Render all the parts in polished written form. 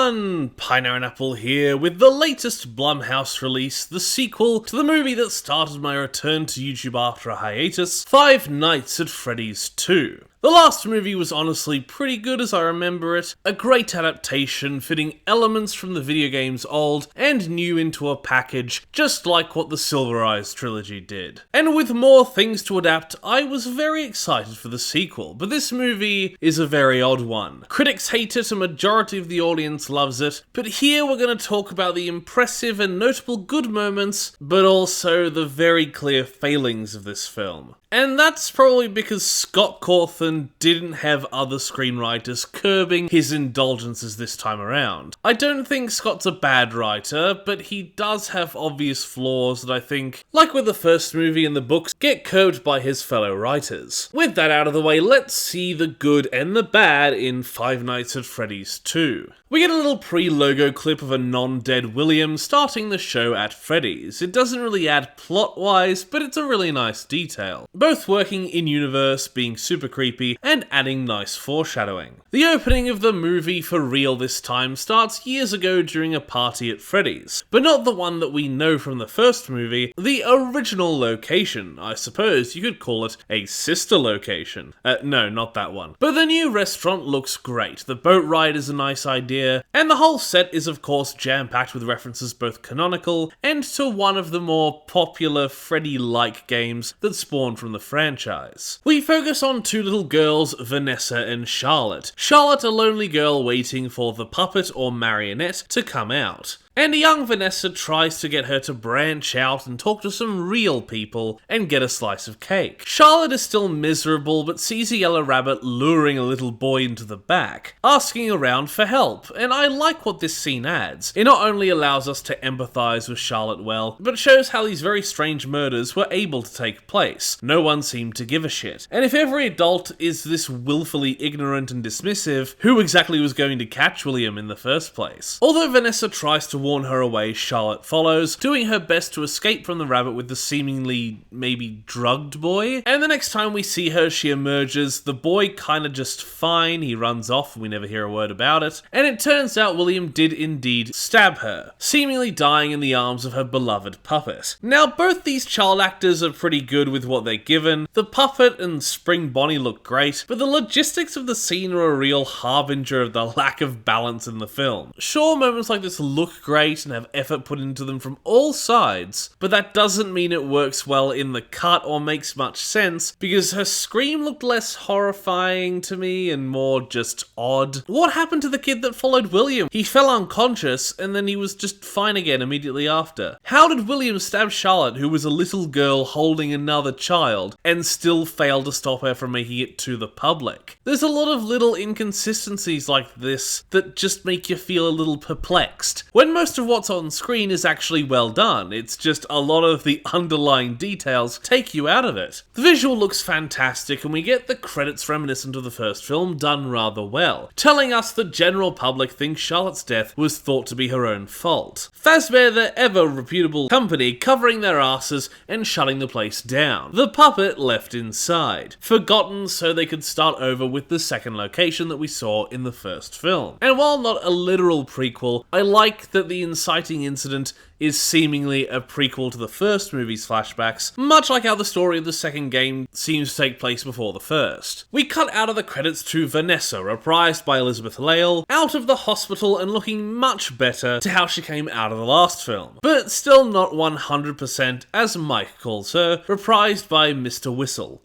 everyone! Pineapple here with the latest Blumhouse release, the sequel to the movie that started my return to YouTube after a hiatus, Five Nights at Freddy's 2. The last movie was honestly pretty good as I remember it, a great adaptation fitting elements from the video game's old and new into a package, just like what the Silver Eyes trilogy did. And with more things to adapt, I was very excited for the sequel, but this movie is a very odd one. Critics hate it, a majority of the audience loves it, but here we're going to talk about the impressive and notable good moments, but also the very clear failings of this film. And that's probably because Scott Cawthon didn't have other screenwriters curbing his indulgences this time around. I don't think Scott's a bad writer, but he does have obvious flaws that I think, like with the first movie and the books, get curbed by his fellow writers. With that out of the way, let's see the good and the bad in Five Nights at Freddy's 2. We get a little pre-logo clip of a non-dead William starting the show at Freddy's. It doesn't really add plot-wise, but it's a really nice detail. Both working in-universe, being super creepy, and adding nice foreshadowing. The opening of the movie for real this time starts years ago during a party at Freddy's, but not the one that we know from the first movie, the original location. I suppose you could call it a sister location. No, not that one. But the new restaurant looks great, the boat ride is a nice idea, and the whole set is of course jam-packed with references both canonical and to one of the more popular Freddy-like games that spawned from the franchise. We focus on two little girls, Vanessa and Charlotte. Charlotte, a lonely girl waiting for the puppet or marionette to come out. And young Vanessa tries to get her to branch out and talk to some real people and get a slice of cake. Charlotte is still miserable but sees a yellow rabbit luring a little boy into the back, asking around for help, and I like what this scene adds. It not only allows us to empathise with Charlotte well, but shows how these very strange murders were able to take place. No one seemed to give a shit. And if every adult is this willfully ignorant and dismissive, who exactly was going to catch William in the first place? Although Vanessa tries to warn her away, Charlotte follows, doing her best to escape from the rabbit with the seemingly maybe drugged boy. And the next time we see her, she emerges, the boy kinda just fine, he runs off, we never hear a word about it, and it turns out William did indeed stab her, seemingly dying in the arms of her beloved puppet. Now both these child actors are pretty good with what they're given, the puppet and Spring Bonnie look great, but the logistics of the scene are a real harbinger of the lack of balance in the film. Sure, moments like this look great and have effort put into them from all sides, but that doesn't mean it works well in the cut or makes much sense, because her scream looked less horrifying to me and more just odd. What happened to the kid that followed William? He fell unconscious and then he was just fine again immediately after. How did William stab Charlotte, who was a little girl holding another child, and still fail to stop her from making it to the public? There's a lot of little inconsistencies like this that just make you feel a little perplexed, when most of what's on screen is actually well done. It's just a lot of the underlying details take you out of it. The visual looks fantastic and we get the credits reminiscent of the first film done rather well, telling us the general public thinks Charlotte's death was thought to be her own fault. Fazbear, the ever reputable company, covering their asses and shutting the place down. The puppet left inside, forgotten so they could start over with the second location that we saw in the first film. And while not a literal prequel, I like that the inciting incident is seemingly a prequel to the first movie's flashbacks, much like how the story of the second game seems to take place before the first. We cut out of the credits to Vanessa, reprised by Elizabeth Lail, out of the hospital and looking much better to how she came out of the last film, but still not 100% as Mike calls her, reprised by Mr. Whistle.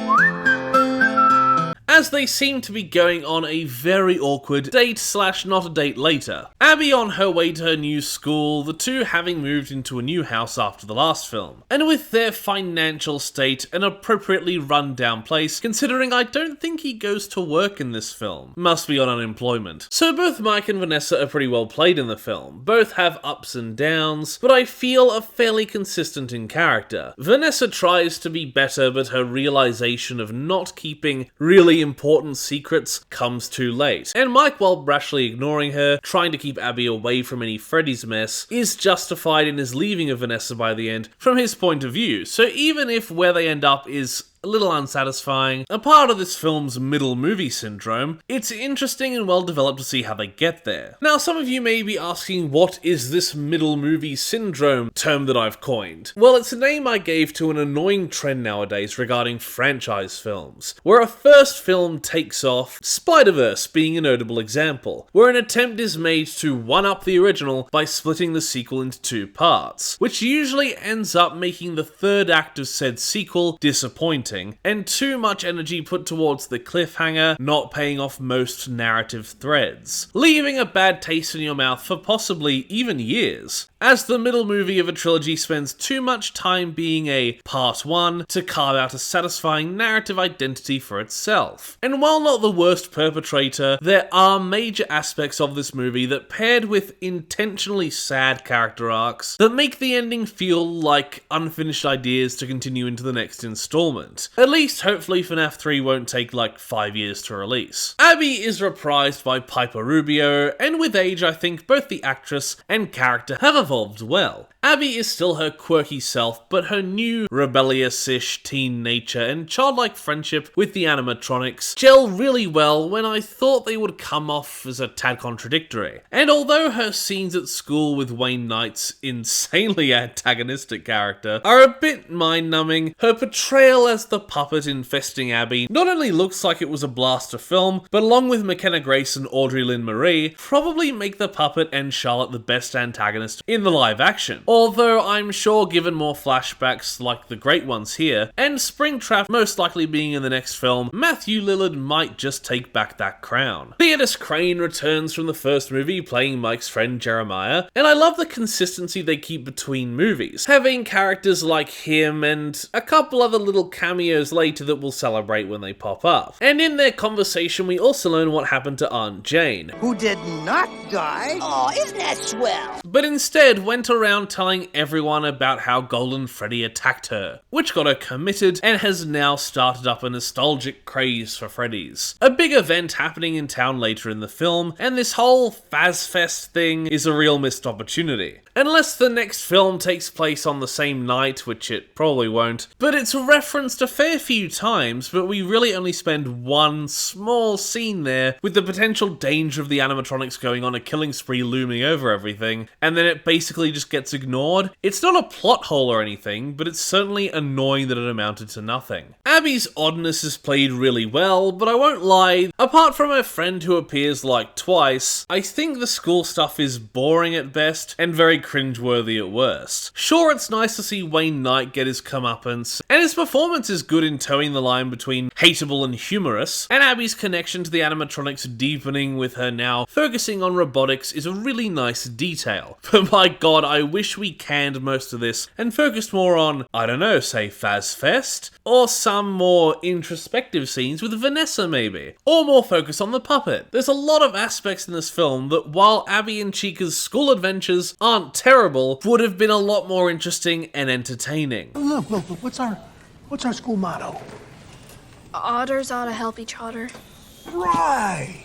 As they seem to be going on a very awkward date/not a date later. Abby on her way to her new school, the two having moved into a new house after the last film. And with their financial state an appropriately run down place, considering I don't think he goes to work in this film. Must be on unemployment. So both Mike and Vanessa are pretty well played in the film. Both have ups and downs, but I feel are fairly consistent in character. Vanessa tries to be better, but her realization of not keeping really important secrets comes too late. And Mike, while brashly ignoring her, trying to keep Abby away from any Freddy's mess, is justified in his leaving of Vanessa by the end from his point of view. So even if where they end up is a little unsatisfying, a part of this film's middle movie syndrome, it's interesting and well developed to see how they get there. Now, some of you may be asking, what is this middle movie syndrome term that I've coined? Well, it's a name I gave to an annoying trend nowadays regarding franchise films, where a first film takes off, Spider-Verse being a notable example, where an attempt is made to one-up the original by splitting the sequel into two parts, which usually ends up making the third act of said sequel disappointing, and too much energy put towards the cliffhanger, not paying off most narrative threads, leaving a bad taste in your mouth for possibly even years, as the middle movie of a trilogy spends too much time being a part one to carve out a satisfying narrative identity for itself. And while not the worst perpetrator, there are major aspects of this movie that, paired with intentionally sad character arcs, that make the ending feel like unfinished ideas to continue into the next installment. At least, hopefully, FNAF 3 won't take like 5 years to release. Abby is reprised by Piper Rubio, and with age I think both the actress and character have evolved well. Abby is still her quirky self, but her new rebellious-ish teen nature and childlike friendship with the animatronics gel really well when I thought they would come off as a tad contradictory. And although her scenes at school with Wayne Knight's insanely antagonistic character are a bit mind-numbing, her portrayal as the puppet infesting Abby not only looks like it was a blast to film, but along with McKenna Grace and Audrey Lynn Marie, probably make the puppet and Charlotte the best antagonist in the live action. Although I'm sure given more flashbacks like the great ones here, and Springtrap most likely being in the next film, Matthew Lillard might just take back that crown. Theodis Crane returns from the first movie playing Mike's friend Jeremiah, and I love the consistency they keep between movies, having characters like him and a couple other little cameos later that we'll celebrate when they pop up. And in their conversation we also learn what happened to Aunt Jane, who did not die. Oh, isn't that swell? But instead went around telling everyone about how Golden Freddy attacked her, which got her committed and has now started up a nostalgic craze for Freddy's. A big event happening in town later in the film, and this whole Fazfest thing is a real missed opportunity. Unless the next film takes place on the same night, which it probably won't, but it's referenced a fair few times, but we really only spend one small scene there with the potential danger of the animatronics going on a killing spree looming over everything, and then it basically just gets ignored. It's not a plot hole or anything, but it's certainly annoying that it amounted to nothing. Abby's oddness is played really well, but I won't lie, apart from her friend who appears like twice, I think the school stuff is boring at best and very cringeworthy at worst. Sure, it's nice to see Wayne Knight get his comeuppance, and his performance is good in towing the line between hateable and humorous, and Abby's connection to the animatronics deepening with her now focusing on robotics is a really nice detail. But my god, I wish we canned most of this and focused more on, I don't know, say Fazfest, or some more introspective scenes with Vanessa maybe, or more focus on the puppet. There's a lot of aspects in this film that, while Abby and Chica's school adventures aren't terrible, would have been a lot more interesting and entertaining. Look, what's our school motto? Otters ought to help each otter. Right.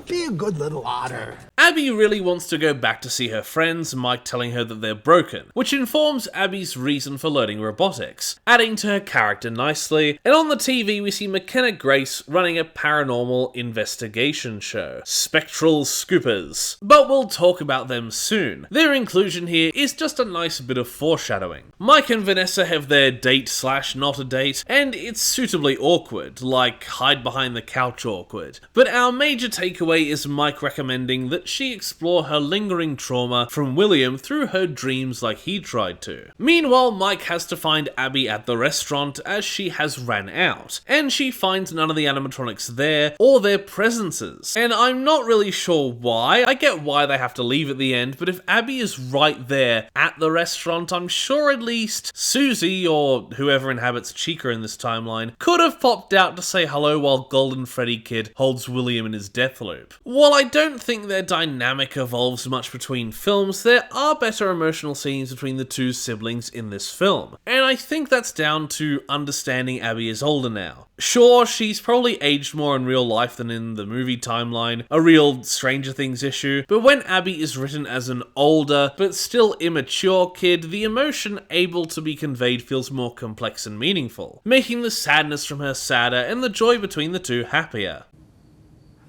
Be a good little otter. Abby really wants to go back to see her friends, Mike telling her that they're broken, which informs Abby's reason for learning robotics, adding to her character nicely, and on the TV we see McKenna Grace running a paranormal investigation show, Spectral Scoopers. But we'll talk about them soon. Their inclusion here is just a nice bit of foreshadowing. Mike and Vanessa have their date/not a date, and it's suitably awkward, like hide behind the couch awkward. But our major takeaway is Mike recommending that she explore her lingering trauma from William through her dreams like he tried to. Meanwhile, Mike has to find Abby at the restaurant as she has ran out, and she finds none of the animatronics there or their presences. And I'm not really sure why. I get why they have to leave at the end, but if Abby is right there at the restaurant, I'm sure at least Susie, or whoever inhabits Chica in this timeline, could have popped out to say hello while Golden Freddy Kid holds William in his death loop. While I don't think their dynamic evolves much between films, there are better emotional scenes between the two siblings in this film. And I think that's down to understanding Abby is older now. Sure, she's probably aged more in real life than in the movie timeline, a real Stranger Things issue, but when Abby is written as an older, but still immature kid, the emotion able to be conveyed feels more complex and meaningful, making the sadness from her sadder and the joy between the two happier.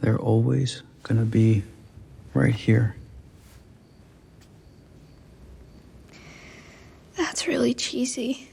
They're always gonna be right here. That's really cheesy.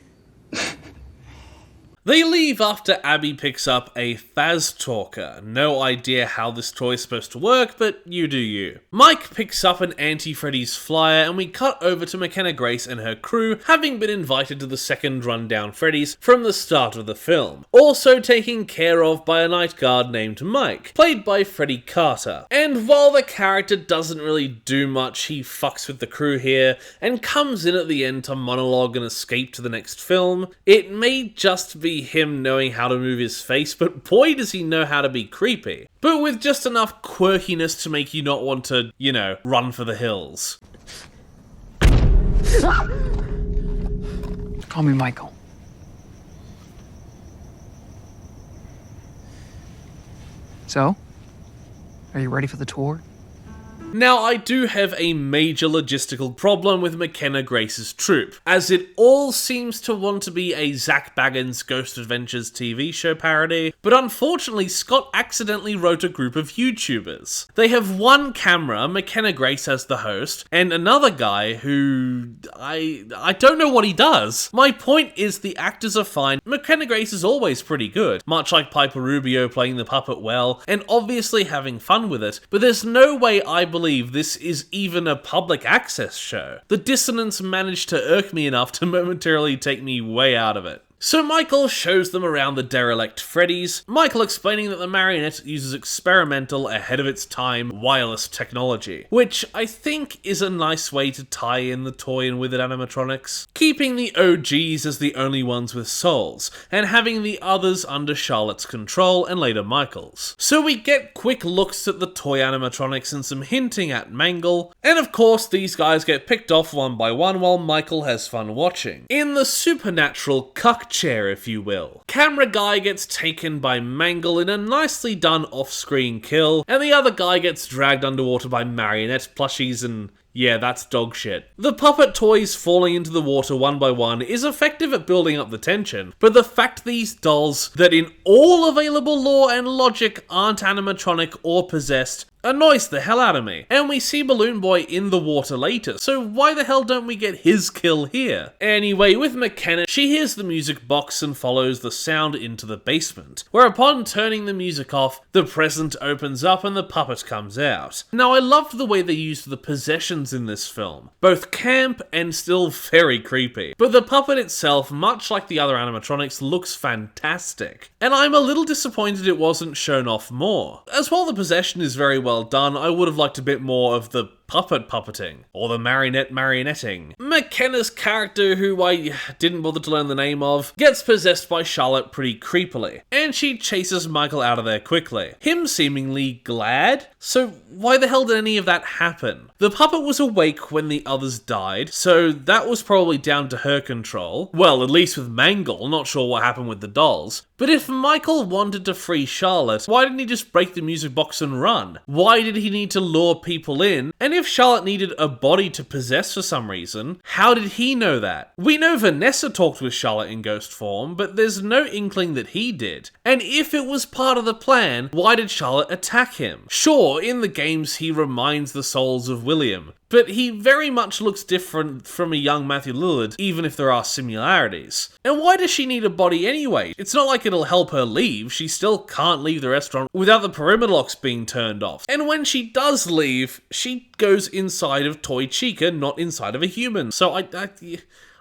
They leave after Abby picks up a Faz Talker. No idea how this toy is supposed to work, but you do you. Mike picks up an Anti-Freddy's flyer and we cut over to McKenna Grace and her crew, having been invited to the second rundown Freddy's from the start of the film. Also taken care of by a night guard named Mike, played by Freddy Carter. And while the character doesn't really do much, he fucks with the crew here and comes in at the end to monologue and escape to the next film. It may just be him knowing how to move his face, but boy does he know how to be creepy. But with just enough quirkiness to make you not want to, run for the hills. Call me Michael. So, are you ready for the tour? Now, I do have a major logistical problem with McKenna Grace's troupe, as it all seems to want to be a Zach Baggins' Ghost Adventures TV show parody, but unfortunately Scott accidentally wrote a group of YouTubers. They have one camera, McKenna Grace as the host, and another guy who... I don't know what he does. My point is the actors are fine, McKenna Grace is always pretty good, much like Piper Rubio playing the puppet well, and obviously having fun with it, but there's no way I believe this is even a public access show. The dissonance managed to irk me enough to momentarily take me way out of it. So Michael shows them around the derelict Freddy's, Michael explaining that the marionette uses experimental, ahead of its time, wireless technology, which I think is a nice way to tie in the toy and with it animatronics, keeping the OGs as the only ones with souls, and having the others under Charlotte's control and later Michael's. So we get quick looks at the toy animatronics and some hinting at Mangle, and of course these guys get picked off one by one while Michael has fun watching. In the supernatural cuck chair, if you will. Camera guy gets taken by Mangle in a nicely done off-screen kill, and the other guy gets dragged underwater by marionette plushies and... yeah, that's dog shit. The puppet toys falling into the water one by one is effective at building up the tension, but the fact these dolls, that in all available lore and logic aren't animatronic or possessed, annoys the hell out of me. And we see Balloon Boy in the water later, so why the hell don't we get his kill here? Anyway, with McKenna, she hears the music box and follows the sound into the basement, where upon turning the music off, the present opens up and the puppet comes out. Now I loved the way they used the possessions in this film, both camp and still very creepy, but the puppet itself, much like the other animatronics, looks fantastic, and I'm a little disappointed it wasn't shown off more. As while the possession is very well done, I would have liked a bit more of the puppet puppeting, or the marionetting. McKenna's character, who I didn't bother to learn the name of, gets possessed by Charlotte pretty creepily, and she chases Michael out of there quickly, him seemingly glad. So why the hell did any of that happen? The puppet was awake when the others died, so that was probably down to her control. Well, at least with Mangle, not sure what happened with the dolls. But if Michael wanted to free Charlotte, why didn't he just break the music box and run? Why did he need to lure people in? And if Charlotte needed a body to possess for some reason, how did he know that? We know Vanessa talked with Charlotte in ghost form, but there's no inkling that he did. And if it was part of the plan, why did Charlotte attack him? Sure, in the games he reminds the souls of William, but he very much looks different from a young Matthew Lillard, even if there are similarities. And why does she need a body anyway? It's not like it'll help her leave, she still can't leave the restaurant without the perimeter locks being turned off. And when she does leave, she goes inside of Toy Chica, not inside of a human. So I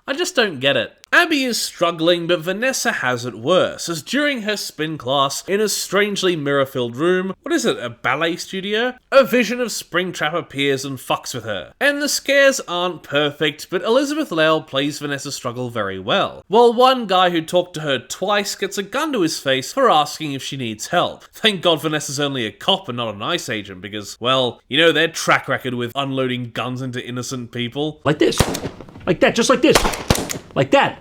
I just don't get it. Abby is struggling, but Vanessa has it worse, as during her spin class in a strangely mirror-filled room, what is it, a ballet studio? A vision of Springtrap appears and fucks with her. And the scares aren't perfect, but Elizabeth Lale plays Vanessa's struggle very well, while one guy who talked to her twice gets a gun to his face for asking if she needs help. Thank God Vanessa's only a cop and not an ICE agent, because, well, you know their track record with unloading guns into innocent people. Like this. Like that, just like this. Like that.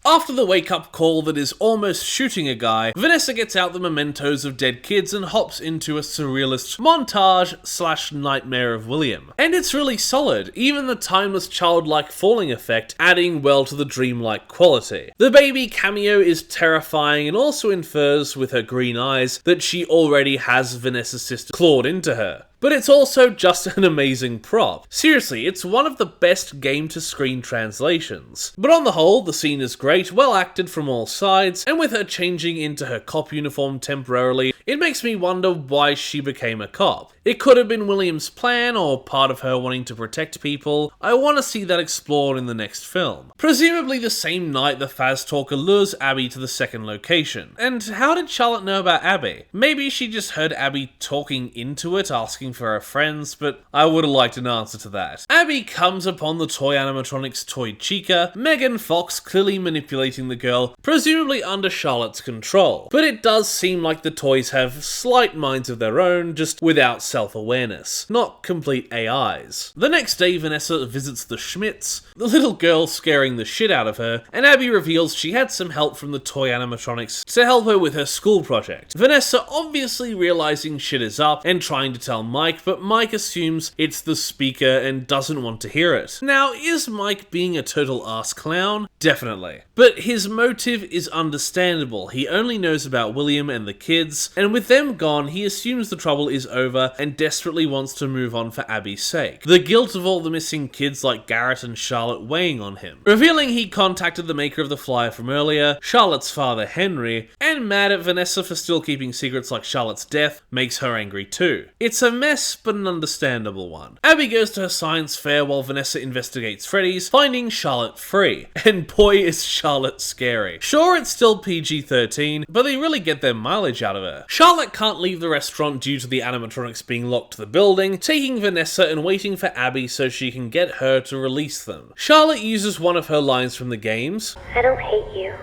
After the wake-up call that is almost shooting a guy, Vanessa gets out the mementos of dead kids and hops into a surrealist montage/nightmare of William. And it's really solid, even the timeless childlike falling effect adding well to the dreamlike quality. The baby cameo is terrifying and also infers with her green eyes that she already has Vanessa's sister clawed into her. But it's also just an amazing prop. Seriously, it's one of the best game-to-screen translations. But on the whole, the scene is great, well acted from all sides, and with her changing into her cop uniform temporarily, it makes me wonder why she became a cop. It could have been William's plan, or part of her wanting to protect people. I want to see that explored in the next film. Presumably the same night the Faz talker lures Abby to the second location. And how did Charlotte know about Abby? Maybe she just heard Abby talking into it, asking for her friends, but I would have liked an answer to that. Abby comes upon the toy animatronics toy Chica, Megan Fox clearly manipulating the girl, presumably under Charlotte's control. But it does seem like the toys have slight minds of their own, just without self-awareness, not complete AIs. The next day, Vanessa visits the Schmidts, the little girl scaring the shit out of her, and Abby reveals she had some help from the toy animatronics to help her with her school project. Vanessa obviously realizing shit is up and trying to tell Mike, but Mike assumes it's the speaker and doesn't want to hear it. Now, is Mike being a total ass clown? Definitely. But his motive is understandable. He only knows about William and the kids, and with them gone, he assumes the trouble is over and desperately wants to move on for Abby's sake. The guilt of all the missing kids like Garrett and Charlotte weighing on him. Revealing he contacted the maker of the flyer from earlier, Charlotte's father Henry, and mad at Vanessa for still keeping secrets like Charlotte's death makes her angry too. It's a mess, but an understandable one. Abby goes to her science fair while Vanessa investigates Freddy's, finding Charlotte free. And boy is Charlotte scary. Sure, it's still PG-13, but they really get their mileage out of her. Charlotte can't leave the restaurant due to the animatronics being locked to the building, taking Vanessa and waiting for Abby so she can get her to release them. Charlotte uses one of her lines from the games. I don't hate you,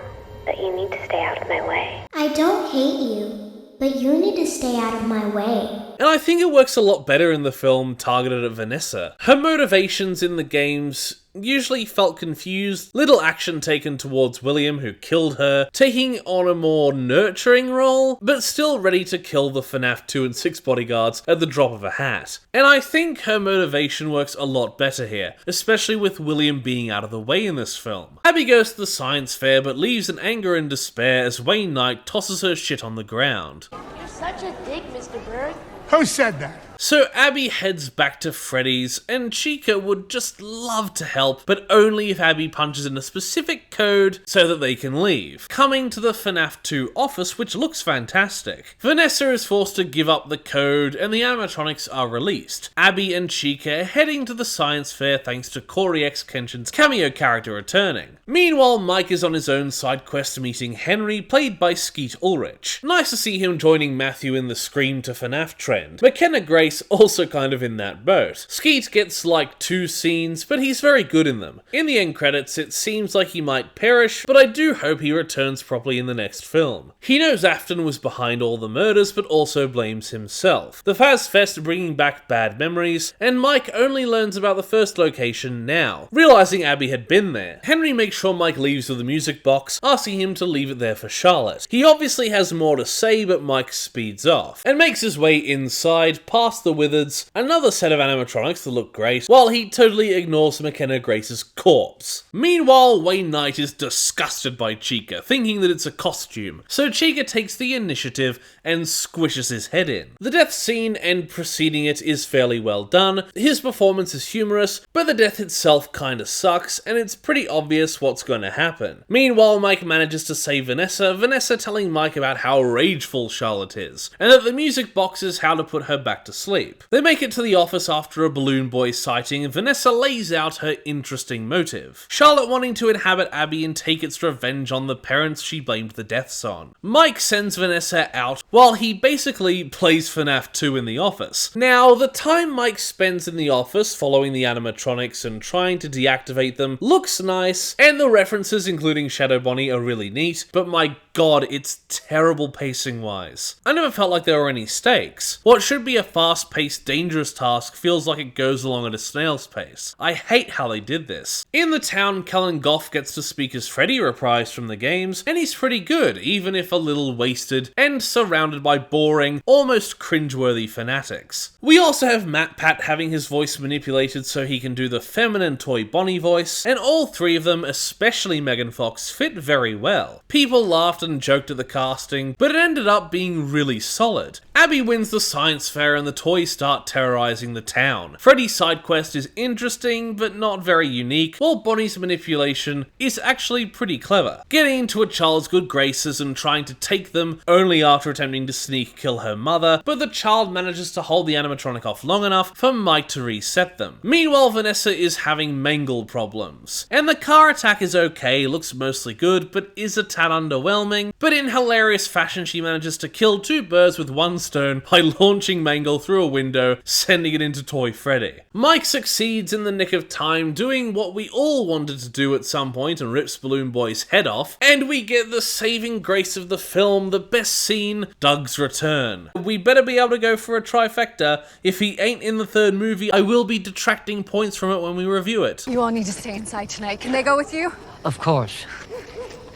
but you need to stay out of my way. I don't hate you, but you need to stay out of my way. And I think it works a lot better in the film targeted at Vanessa. Her motivations in the games usually felt confused, little action taken towards William who killed her, taking on a more nurturing role, but still ready to kill the FNAF 2 and 6 bodyguards at the drop of a hat. And I think her motivation works a lot better here, especially with William being out of the way in this film. Abby goes to the science fair but leaves in anger and despair as Wayne Knight tosses her shit on the ground. You're such a dick, Mr. Bird. Who said that? So Abby heads back to Freddy's, and Chica would just love to help, but only if Abby punches in a specific code so that they can leave. Coming to the FNAF 2 office, which looks fantastic. Vanessa is forced to give up the code, and the animatronics are released. Abby and Chica are heading to the science fair thanks to Corey X. Kenshin's cameo character returning. Meanwhile, Mike is on his own side quest meeting Henry, played by Skeet Ulrich. Nice to see him joining Matthew in the Scream to FNAF trend. McKenna Grace also kind of in that boat. Skeet gets like 2 scenes, but he's very good in them. In the end credits, it seems like he might perish, but I do hope he returns properly in the next film. He knows Afton was behind all the murders, but also blames himself. The Faz Fest bringing back bad memories, and Mike only learns about the first location now, realizing Abby had been there. Henry makes sure Mike leaves with the music box, asking him to leave it there for Charlotte. He obviously has more to say, but Mike speeds off, and makes his way inside, past the Wizards, another set of animatronics that look great, while he totally ignores McKenna Grace's corpse. Meanwhile, Wayne Knight is disgusted by Chica, thinking that it's a costume, so Chica takes the initiative and squishes his head in. The death scene and preceding it is fairly well done, his performance is humorous, but the death itself kinda sucks, and it's pretty obvious what's gonna happen. Meanwhile, Mike manages to save Vanessa telling Mike about how rageful Charlotte is, and that the music box is how to put her back to asleep. They make it to the office after a balloon boy sighting, and Vanessa lays out her interesting motive. Charlotte wanting to inhabit Abby and take its revenge on the parents she blamed the deaths on. Mike sends Vanessa out while he basically plays FNAF 2 in the office. Now, the time Mike spends in the office following the animatronics and trying to deactivate them looks nice, and the references including Shadow Bonnie are really neat, but my god, it's terrible pacing-wise. I never felt like there were any stakes. What should be a fast-paced, dangerous task feels like it goes along at a snail's pace. I hate how they did this. In the town, Kellen Goff gets to speak as Freddy, reprised from the games, and he's pretty good, even if a little wasted, and surrounded by boring, almost cringeworthy fanatics. We also have Matt Pat having his voice manipulated so he can do the feminine Toy Bonnie voice, and all three of them, especially Megan Fox, fit very well. People laughed and joked at the casting, but it ended up being really solid. Abby wins the science fair and the toys start terrorizing the town. Freddy's side quest is interesting, but not very unique, while Bonnie's manipulation is actually pretty clever. Getting into a child's good graces and trying to take them, only after attempting to sneak kill her mother, but the child manages to hold the animatronic off long enough for Mike to reset them. Meanwhile, Vanessa is having mangle problems. And the car attack is okay, looks mostly good, but is a tad underwhelming, but in hilarious fashion she manages to kill two birds with one stone by launching Mangle through a window, sending it into Toy Freddy. Mike succeeds in the nick of time, doing what we all wanted to do at some point and rips Balloon Boy's head off, and we get the saving grace of the film, the best scene, Doug's return. We better be able to go for a trifecta. If he ain't in the third movie, I will be detracting points from it when we review it. You all need to stay inside tonight. Can they go with you? Of course.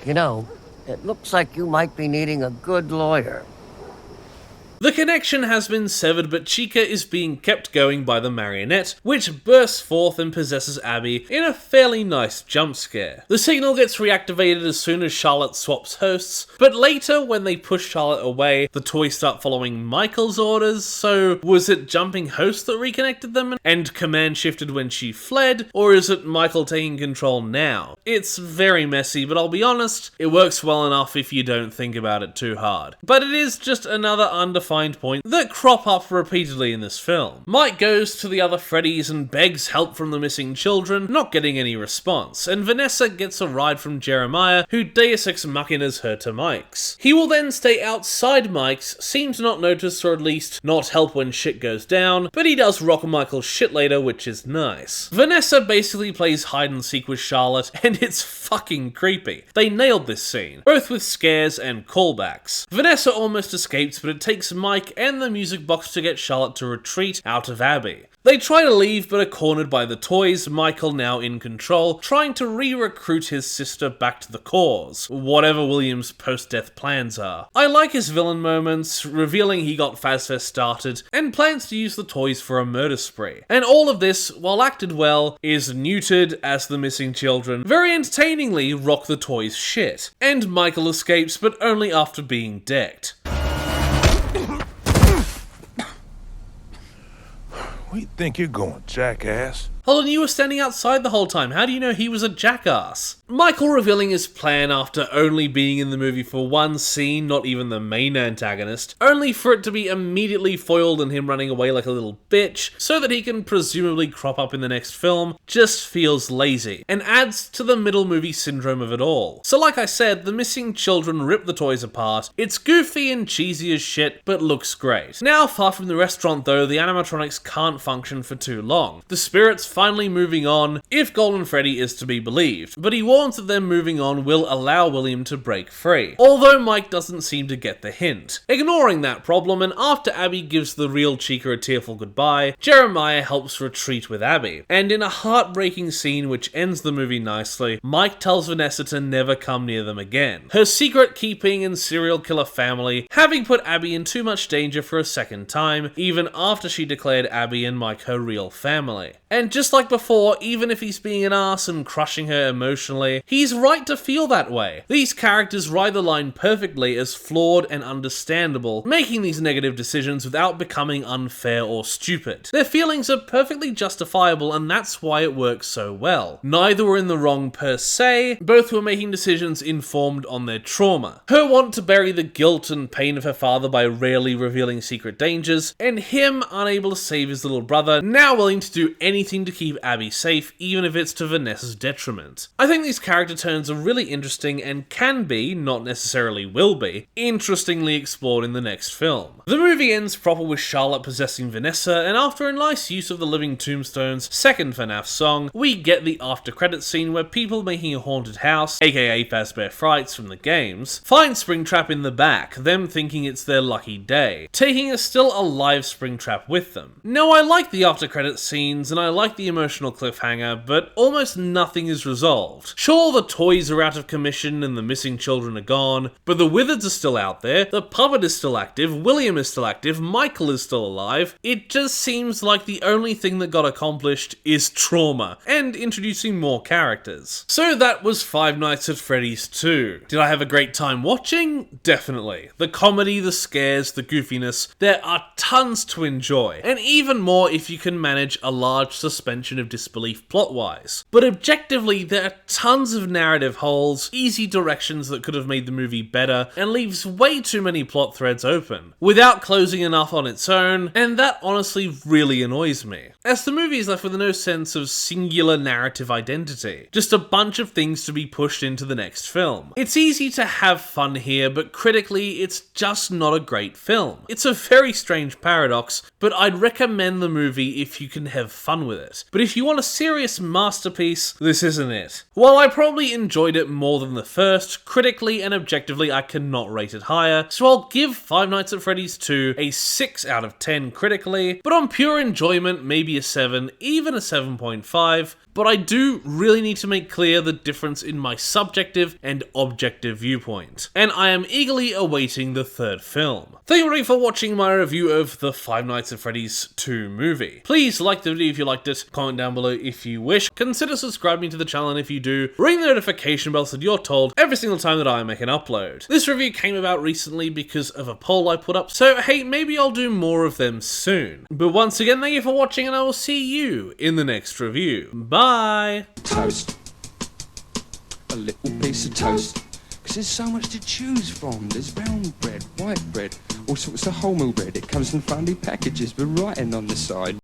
You know, it looks like you might be needing a good lawyer. The connection has been severed, but Chica is being kept going by the marionette, which bursts forth and possesses Abby in a fairly nice jump scare. The signal gets reactivated as soon as Charlotte swaps hosts, but later when they push Charlotte away, the toys start following Michael's orders, so was it jumping hosts that reconnected them and command shifted when she fled, or is it Michael taking control now? It's very messy, but I'll be honest, it works well enough if you don't think about it too hard. But it is just another undefined point that crop up repeatedly in this film. Mike goes to the other Freddys and begs help from the missing children, not getting any response, and Vanessa gets a ride from Jeremiah, who Deus Ex Machinas her to Mike's. He will then stay outside Mike's, seem to not notice or at least not help when shit goes down, but he does rock Michael's shit later, which is nice. Vanessa basically plays hide and seek with Charlotte, and it's fucking creepy. They nailed this scene, both with scares and callbacks. Vanessa almost escapes, but it takes Mike and the music box to get Charlotte to retreat out of Abby. They try to leave but are cornered by the toys, Michael now in control, trying to re-recruit his sister back to the cause, whatever William's post-death plans are. I like his villain moments, revealing he got Fazfest started, and plans to use the toys for a murder spree. And all of this, while acted well, is neutered as the missing children very entertainingly rock the toys' shit. And Michael escapes, but only after being decked. Where you think you're going, jackass? Hold on, you were standing outside the whole time. How do you know he was a jackass? Michael revealing his plan after only being in the movie for one scene, not even the main antagonist, only for it to be immediately foiled and him running away like a little bitch, so that he can presumably crop up in the next film, just feels lazy, and adds to the middle movie syndrome of it all. So like I said, the missing children rip the toys apart. It's goofy and cheesy as shit, but looks great. Now, far from the restaurant though, the animatronics can't function for too long. The spirits finally moving on, if Golden Freddy is to be believed, but he warns that them moving on will allow William to break free, although Mike doesn't seem to get the hint. Ignoring that problem, and after Abby gives the real Chica a tearful goodbye, Jeremiah helps retreat with Abby, and in a heartbreaking scene which ends the movie nicely, Mike tells Vanessa to never come near them again. Her secret-keeping and serial killer family having put Abby in too much danger for a second time, even after she declared Abby and Mike her real family. And just Just like before, even if he's being an ass and crushing her emotionally, he's right to feel that way. These characters ride the line perfectly as flawed and understandable, making these negative decisions without becoming unfair or stupid. Their feelings are perfectly justifiable, and that's why it works so well. Neither were in the wrong per se, both were making decisions informed on their trauma. Her want to bury the guilt and pain of her father by rarely revealing secret dangers, and him unable to save his little brother, now willing to do anything to keep Abby safe, even if it's to Vanessa's detriment. I think these character turns are really interesting and can be, not necessarily will be, interestingly explored in the next film. The movie ends proper with Charlotte possessing Vanessa, and after a nice use of the Living Tombstone's second FNAF song, we get the after credits scene where people making a haunted house, aka Fazbear Frights from the games, find Springtrap in the back, them thinking it's their lucky day, taking a still alive Springtrap with them. Now, I like the after credits scenes and I like the emotional cliffhanger, but almost nothing is resolved. Sure, the toys are out of commission and the missing children are gone, but the Wizards are still out there, the puppet is still active, William is still active, Michael is still alive. It just seems like the only thing that got accomplished is trauma, and introducing more characters. So that was Five Nights at Freddy's 2. Did I have a great time watching? Definitely. The comedy, the scares, the goofiness, there are tons to enjoy, and even more if you can manage a large suspension of disbelief plot-wise. But objectively, there are tons of narrative holes, easy directions that could have made the movie better, and leaves way too many plot threads open, without closing enough on its own, and that honestly really annoys me, as the movie is left with no sense of singular narrative identity, just a bunch of things to be pushed into the next film. It's easy to have fun here, but critically, it's just not a great film. It's a very strange paradox, but I'd recommend the movie if you can have fun with it. But if you want a serious masterpiece, this isn't it. While I probably enjoyed it more than the first, critically and objectively I cannot rate it higher, so I'll give Five Nights at Freddy's 2 a 6 out of 10 critically, but on pure enjoyment maybe a 7, even a 7.5, but I do really need to make clear the difference in my subjective and objective viewpoint, and I am eagerly awaiting the third film. Thank you everybody for watching my review of the Five Nights at Freddy's 2 movie. Please like the video if you liked it, comment down below if you wish, consider subscribing to the channel and if you do, ring the notification bell so you're told every single time that I make an upload. This review came about recently because of a poll I put up, so hey, maybe I'll do more of them soon. But once again, thank you for watching and I will see you in the next review. Bye! Toast. A little piece of toast. Because there's so much to choose from. There's brown bread, white bread, all sorts of wholemeal bread. It comes in funny packages with writing on the side.